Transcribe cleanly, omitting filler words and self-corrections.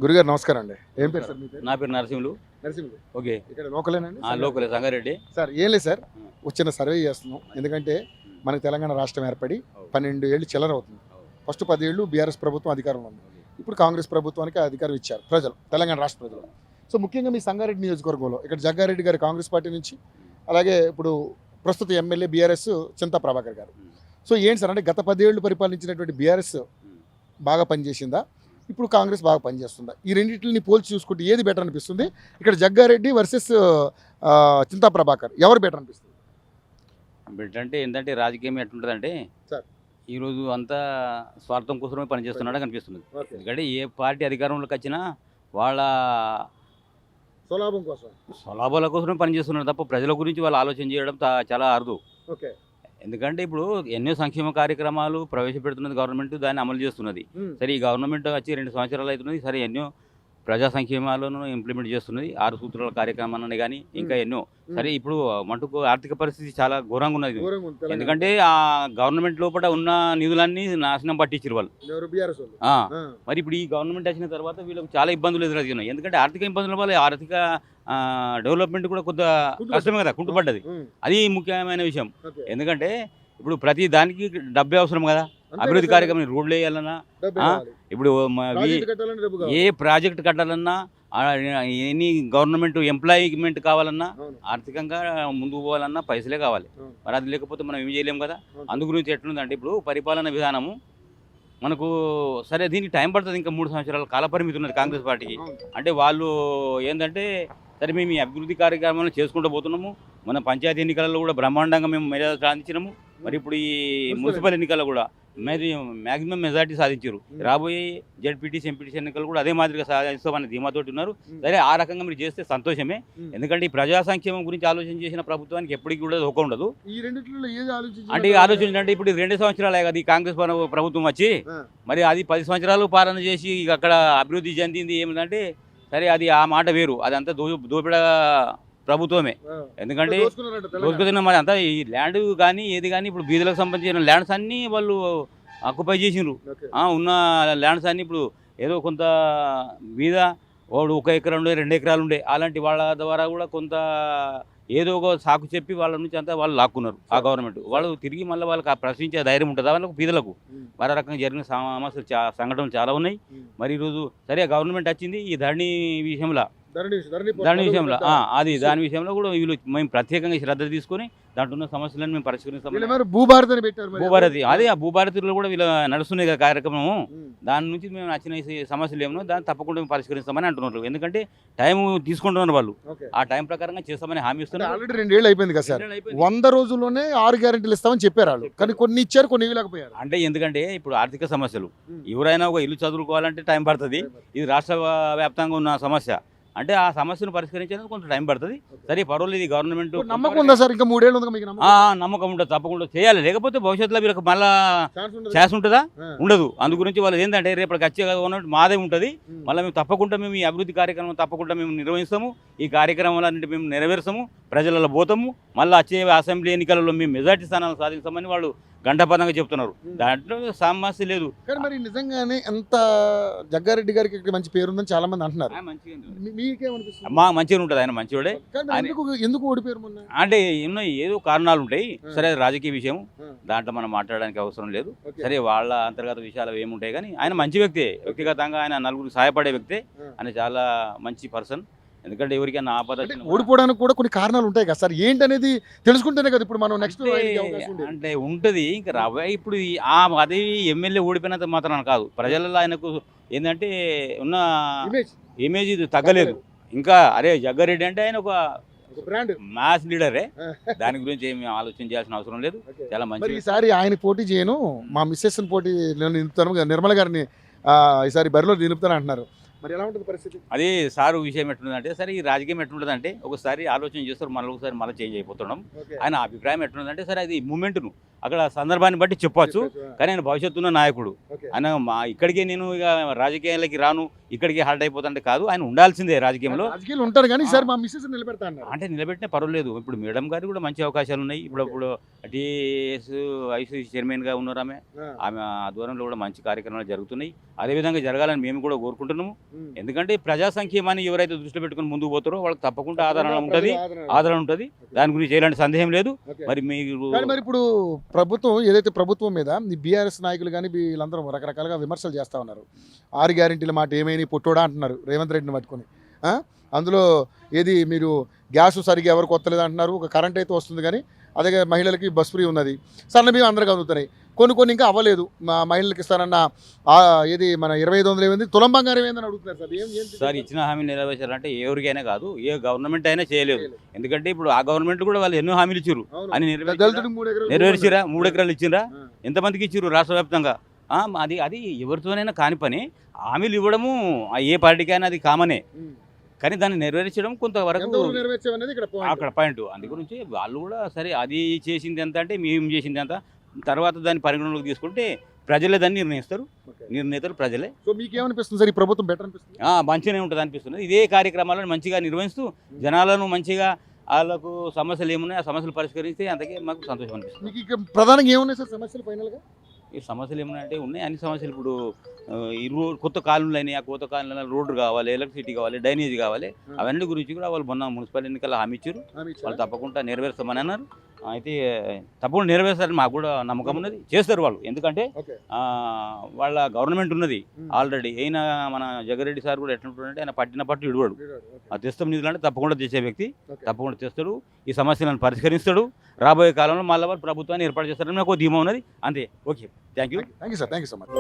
గురుగారు నమస్కారం అండి. ఏం పేరు సార్ మీ పేరు? నా పేరు నరసింహులు. నరసింహులు. ఓకే. ఇక్కడ లోకలేనండి? లోకలే సంగారెడ్డి. సార్ ఏం లేదు సార్, వచ్చిన సర్వే చేస్తున్నాం. ఎందుకంటే మనకి తెలంగాణ రాష్ట్రం ఏర్పడి 12 ఏళ్ళు చిల్లర అవుతుంది. ఫస్ట్ 10 ఏళ్ళు బీఆర్ఎస్ ప్రభుత్వం అధికారంలో ఉంది. ఇప్పుడు కాంగ్రెస్ ప్రభుత్వానికి అధికారం ఇచ్చారు ప్రజలు, తెలంగాణ రాష్ట్ర ప్రజలు. సో ముఖ్యంగా మీ సంగారెడ్డి నియోజకవర్గంలో ఇక్కడ జగ్గారెడ్డి గారు కాంగ్రెస్ పార్టీ నుంచి, అలాగే ఇప్పుడు ప్రస్తుత ఎమ్మెల్యే బీఆర్ఎస్ చింతా ప్రభాకర్ గారు. సో ఏంటి సార్, అంటే గత 10 ఏళ్ళు పరిపాలించినటువంటి బీఆర్ఎస్ బాగా పనిచేసిందా, ఇప్పుడు కాంగ్రెస్ బాగా పనిచేస్తుందా? ఈ రెండింటిని పోల్చి చూసుకుంటే ఏది బెటర్ అనిపిస్తుంది? ఇక్కడ జగ్గారెడ్డి వర్సెస్ చింతా ప్రభాకర్ ఎవరు బెటర్ అనిపిస్తుంది? బెటర్ అంటే ఏంటంటే రాజకీయం ఎట్లుంటుందంటే సార్, ఈరోజు అంతా స్వార్థం కోసమే పనిచేస్తున్నాడు కనిపిస్తుంది. ఎందుకంటే ఏ పార్టీ అధికారంలోకి వచ్చినా వాళ్ళ స్వలాభం కోసం, స్వలాభాల కోసమే పనిచేస్తున్నారు తప్ప ప్రజల గురించి వాళ్ళు ఆలోచన చేయడం చాలా అరుదు. ఓకే. ఎందుకంటే ఇప్పుడు ఎన్నో సంక్షేమ కార్యక్రమాలు ప్రవేశపెడుతున్నది గవర్నమెంట్, దాన్ని అమలు చేస్తున్నది. సరే ఈ గవర్నమెంట్ వచ్చి 2 సంవత్సరాలు అవుతున్నది. సరే ఎన్నో ప్రజా సంక్షేమాలను ఇంప్లిమెంట్ చేస్తున్నది. 6 సూత్రాల కార్యక్రమాన్ని కానీ ఇంకా ఎన్నో. సరే ఇప్పుడు మటుకు ఆర్థిక పరిస్థితి చాలా ఘోరంగా ఉన్నది. ఎందుకంటే ఆ గవర్నమెంట్ లోపల ఉన్న నిధులన్నీ నాశనం పట్టించారు వాళ్ళు. మరి ఇప్పుడు ఈ గవర్నమెంట్ వచ్చిన తర్వాత వీళ్ళకి చాలా ఇబ్బందులు ఎదురవుతున్నాయి. ఎందుకంటే ఆర్థిక ఇబ్బందుల వల్ల ఆర్థిక డెవలప్మెంట్ కూడా కొద్దిగా కష్టమే కదా, కుంటుపడ్డది. అది ముఖ్యమైన విషయం. ఎందుకంటే ఇప్పుడు ప్రతి దానికి డబ్బే అవసరం కదా. అభివృద్ధి కార్యక్రమం రోడ్లు వేయాలన్నా, ఇప్పుడు ఏ ప్రాజెక్ట్ కట్టాలన్నా, ఎనీ గవర్నమెంట్ ఎంప్లాయ్మెంట్ కావాలన్నా, ఆర్థికంగా ముందుకు పోవాలన్నా పైసలే కావాలి. మరి అది లేకపోతే మనం ఏం చేయలేము కదా. అందు గురించి ఎట్లుందంటే ఇప్పుడు పరిపాలన విధానము మనకు సరే దీనికి టైం పడుతుంది. ఇంకా 3 సంవత్సరాల కాలపరిమితి ఉన్నది కాంగ్రెస్ పార్టీకి. అంటే వాళ్ళు ఏంటంటే సరే మేము ఈ అభివృద్ధి కార్యక్రమాలను చేసుకుంటూ పోతున్నాము. మన పంచాయతీ ఎన్నికలలో కూడా బ్రహ్మాండంగా మేము మర్యాద సాధించినాము. మరి ఇప్పుడు ఈ మున్సిపల్ ఎన్నికల్లో కూడా మ్యాక్సిమం మెజార్టీ సాధించారు. రాబోయే జెడ్పీటీసీ ఎంపీటీసీ ఎన్నికలు కూడా అదే మాదిరిగా సాధిస్తామని ధీమాతోటి ఉన్నారు. సరే ఆ రకంగా మీరు చేస్తే సంతోషమే. ఎందుకంటే ఈ ప్రజా సంక్షేమం గురించి ఆలోచన చేసిన ప్రభుత్వానికి ఎప్పటికీ కూడా ఒక ఉండదు. అంటే ఆలోచన అంటే ఇప్పుడు 2 సంవత్సరాలే కదా ఈ కాంగ్రెస్ ప్రభుత్వం వచ్చి, మరి అది 10 సంవత్సరాలు పాలన చేసి అక్కడ అభివృద్ధి చెందింది ఏమిటంటే సరే అది ఆ మాట వేరు. అదంతా దోపిడ ప్రభుత్వమే. ఎందుకంటే దోసుకుతున్న మరి అంతా ఈ ల్యాండ్ కానీ ఏది కానీ ఇప్పుడు బీదలకు సంబంధించిన ల్యాండ్స్ అన్నీ వాళ్ళు ఆక్యుపై చేసిండ్రు. ఉన్న ల్యాండ్స్ అన్నీ ఇప్పుడు ఏదో కొంత బీద వాడు 1 ఎకరా ఉండే 2 ఎకరాలు ఉండే అలాంటి వాళ్ళ ద్వారా కూడా కొంత ఏదో ఒక సాకు చెప్పి వాళ్ళ నుంచి అంతా వాళ్ళు లాక్కున్నారు. ఆ గవర్నమెంట్ వాళ్ళు తిరిగి మళ్ళీ వాళ్ళకి ప్రశ్నించే ధైర్యం ఉంటుందా వాళ్ళకు? బీదలకు మరో రకంగా జరిగిన సమస్యలు సంఘటనలు చాలా ఉన్నాయి. మరి ఈరోజు సరే గవర్నమెంట్ వచ్చింది ఈ ధరణి విషయంలో, దాని విషయంలో కూడా వీళ్ళు మేము ప్రత్యేకంగా శ్రద్ధ తీసుకొని దాంట్లో ఉన్న సమస్యలను మేము పరిష్కరిస్తాం. భూభారతి అదే ఆ భూభారతిలో కూడా వీళ్ళు నడుస్తున్నాయి కదా కార్యక్రమం. దాని నుంచి మేము నచ్చిన సమస్యలు ఏమో దాన్ని తప్పకుండా మేము పరిష్కరిస్తామని అంటున్నారు. ఎందుకంటే టైం తీసుకుంటున్నారు వాళ్ళు, ఆ టైం ప్రకారంగా చేస్తామని హామీ ఇస్తున్నారు. ఆల్రెడీ 2 ఏళ్ళు అయిపోయింది కదా సార్. 100 రోజుల్లోనే 6 గ్యారెంటీలు ఇస్తామని చెప్పారు వాళ్ళు, కానీ కొన్ని ఇచ్చారు కొన్ని ఇవ్వలేకపోయారు. అంటే ఎందుకంటే ఇప్పుడు ఆర్థిక సమస్యలు, ఎవరైనా ఒక ఇల్లు చదువుకోవాలంటే టైం పడుతుంది. ఇది రాష్ట్ర వ్యాప్తంగా ఉన్న సమస్య. అంటే ఆ సమస్యను పరిష్కరించేందుకు కొంచెం టైం పడుతుంది. సరే పర్వాలేదు. ఇది గవర్నమెంట్ నమ్మకం ఉందా సార్? ఇంకా 3 ఏళ్ళు నమ్మకం ఉంటుంది, తప్పకుండా చేయాలి. లేకపోతే భవిష్యత్తులో వీళ్ళకి మళ్ళా ఛాన్స్ ఉంటుందా? ఉండదు. అందు గురించి వాళ్ళు ఏంటంటే రేపటికి వచ్చే ఉన్నట్టు మాదే ఉంటుంది. మళ్ళీ మేము తప్పకుండా మేము ఈ అభివృద్ధి కార్యక్రమం తప్పకుండా మేము నిర్వహిస్తాము. ఈ కార్యక్రమాలన్నింటి మేము నెరవేరుస్తాము, ప్రజలలో పోతాము. మళ్ళీ వచ్చే అసెంబ్లీ ఎన్నికలలో మేము మెజార్టీ స్థానాలు సాధిస్తామని వాళ్ళు గంటపదంగా చెప్తున్నారు. దాంట్లో సమస్య లేదు. కానీ మరి నిజంగానే ఎంత జగ్గారెడ్డి గారికి మంచి పేరు ఉందని చాలా మంది అంటున్నారు. మంచిగా ఉంటుంది, ఆయన మంచివాడే. ఎందుకు ఓడిపోయారు మొన్న అంటే ఎన్నో ఏదో కారణాలు ఉంటాయి. సరే రాజకీయ విషయం, దాంట్లో మనం మాట్లాడడానికి అవసరం లేదు. సరే వాళ్ళ అంతర్గత విషయాలు ఏముంటాయి, కానీ ఆయన మంచి వ్యక్తే. వ్యక్తిగతంగా ఆయన నలుగురికి సహాయపడే వ్యక్తే. ఆయన చాలా మంచి పర్సన్. ఎందుకంటే ఎవరికైనా ఆపద ఓడిపోవడానికి కూడా కొన్ని కారణాలు ఉంటాయి కదా సార్. ఏంటనేది తెలుసుకుంటేనే కదా ఇప్పుడు మనం నెక్స్ట్ అంటే ఉంటుంది. ఇంకా రాబోయే ఇప్పుడు అదే ఎమ్మెల్యే ఓడిపోయినంత మాత్రం కాదు, ప్రజలలో ఆయనకు ఏంటంటే ఉన్న ఇమేజ్ తగ్గలేదు ఇంకా. అరే జగ్గారెడ్డి అంటే ఆయన ఒక మాస్ లీడరే. దాని గురించి ఏమి ఆలోచన చేయాల్సిన అవసరం లేదు. చాలా మంచి. ఈసారి ఆయన పోటీ చేయను, మా మిస్సెస్ పోటీ నిలుపుతాను, నిర్మల గారిని ఈసారి బరిలో నిలుపుతాను అంటున్నారు. మరి ఎలా ఉంటుంది పరిస్థితి? అదే సారు విషయం ఎట్లుందంటే సరే ఈ రాజకీయం ఎట్లుంటుందంటే ఒకసారి ఆలోచన చేస్తారు, మళ్ళీ ఒకసారి మళ్ళీ చేంజ్ అయిపోతున్నాం. ఆయన అభిప్రాయం ఎట్లుందంటే సరే అది మూమెంట్ను అక్కడ సందర్భాన్ని బట్టి చెప్పవచ్చు. కానీ ఆయన భవిష్యత్తున్న నాయకుడు. ఆయన ఇక్కడికే నేను ఇక రాజకీయాలకి రాను, ఇక్కడికి హాల్ట్ అయిపోతుంటే కాదు, ఆయన ఉండాల్సిందే రాజకీయంలో. ఉంటారు కానీ సార్ మా మిస్సెస్ నిలబెడతాను అంటే నిలబెట్టినా పర్వాలేదు. ఇప్పుడు మేడం గారికి కూడా మంచి అవకాశాలు ఉన్నాయి. ఇప్పుడు టీఎస్ ఐసీసీ చైర్మన్గా ఉన్నారు ఆమె. ఆమె ఆధ్వర్యంలో కూడా మంచి కార్యక్రమాలు జరుగుతున్నాయి. అదేవిధంగా జరగాలని మేము కూడా కోరుకుంటున్నాము. ఎందుకంటే ప్రజా సంక్షేమాన్ని ఎవరైతే దృష్టిలో పెట్టుకుని ముందుకు పోతారో వాళ్ళకి తప్పకుండా ఆదరణ ఉంటుంది దాని గురించి ఎలాంటి సందేహం లేదు. మరి మీరు కానీ మరి ఇప్పుడు ప్రభుత్వం మీద ఈ బీఆర్ఎస్ నాయకులు కానీ వీళ్ళందరూ రకరకాలుగా విమర్శలు చేస్తా ఉన్నారు. 6 గ్యారెంటీల మాట ఏమైనా పొట్టోడా అంటున్నారు రేవంత్ రెడ్డిని పట్టుకొని. అందులో ఏది మీరు గ్యాస్ సరిగ్గా ఎవరికి వస్తలేదు అంటున్నారు, ఒక కరెంట్ అయితే వస్తుంది కానీ అదే మహిళలకి బస్ ఫ్రీ ఉన్నది, సన్న బియ్యం అందరికి అందుతున్నాయి, కొన్ని ఇంకా అవ్వలేదు. మా మహిళలకు ఇస్తారన్న ఏది మన 2500 ఏమైంది, తులం బంగారం ఏమైందని అడుగుతున్నారు సార్. సార్ ఇచ్చిన హామీ నెరవేర్చాలంటే ఎవరికైనా కాదు, ఏ గవర్నమెంట్ అయినా చేయలేదు. ఎందుకంటే ఇప్పుడు ఆ గవర్నమెంట్ కూడా వాళ్ళు ఎన్నో హామీలు ఇచ్చారు అని నెరవేర్చిరా. 3 ఎకరాలు ఇచ్చిరా, ఎంతమందికి ఇచ్చారు రాష్ట్ర వ్యాప్తంగా? అది ఎవరితోనైనా కాని పని. హామీలు ఇవ్వడము ఏ పార్టీకైనా అది కామనే, కానీ దాన్ని నెరవేర్చడం కొంతవరకు అక్కడ పాయింట్. అందు గురించి వాళ్ళు కూడా సరే అది చేసింది ఎంత అంటే మేము చేసింది ఎంత, తర్వాత దాన్ని పరిగణలోకి తీసుకుంటే ప్రజలే దాన్ని నిర్ణయిస్తారు. నిర్ణయితారు ప్రజలే. సో మీకేమనిపిస్తుంది సార్, ఈ ప్రభుత్వం బెటర్ అనిపిస్తుంది? మంచిగానే ఉంటుంది అనిపిస్తుంది. ఇదే కార్యక్రమాలను మంచిగా నిర్వహిస్తూ జనాలను మంచిగా వాళ్ళకు సమస్యలు ఏమున్నాయి ఆ సమస్యలు పరిష్కరిస్తే అంతకే మాకు సంతోషం అనిపిస్తుంది. మీకు ఇక ప్రధానంగా ఏమున్నాయి సార్ సమస్యలు ఫైనల్గా? ఈ సమస్యలు ఏమన్నాయంటే ఉన్నాయి అన్ని సమస్యలు. ఇప్పుడు ఈ కొత్త కాలనీలు అయినాయి, ఆ కొత్త కాలనీలో రోడ్డు కావాలి, ఎలక్ట్రిసిటీ కావాలి, డ్రైనేజ్ కావాలి. అవన్నీ గురించి కూడా వాళ్ళు మొన్న మున్సిపల్ ఎన్నికల్లో హామీ ఇచ్చారు. వాళ్ళు తప్పకుండా నెరవేరుస్తామని అన్నారు. అయితే తప్పకుండా నెరవేరుస్తారని మాకు కూడా నమ్మకం ఉన్నది. చేస్తారు వాళ్ళు, ఎందుకంటే వాళ్ళ గవర్నమెంట్ ఉన్నది ఆల్రెడీ. అయినా మన జగరెడ్డి సార్ కూడా ఎట్లుంటుందంటే ఆయన పట్టిన పట్టు విడువాడు. ఆ తెస్తాం నిధులు అంటే తప్పకుండా తెచ్చే వ్యక్తి, తప్పకుండా తెస్తాడు. ఈ సమస్యలను పరిష్కరిస్తాడు. రాబోయే కాలంలో మళ్ళీ వాళ్ళు ప్రభుత్వాన్ని ఏర్పాటు చేస్తారని నాకు ధీమా ఉన్నది. అంతే. Okay, thank you sir, thank you so much.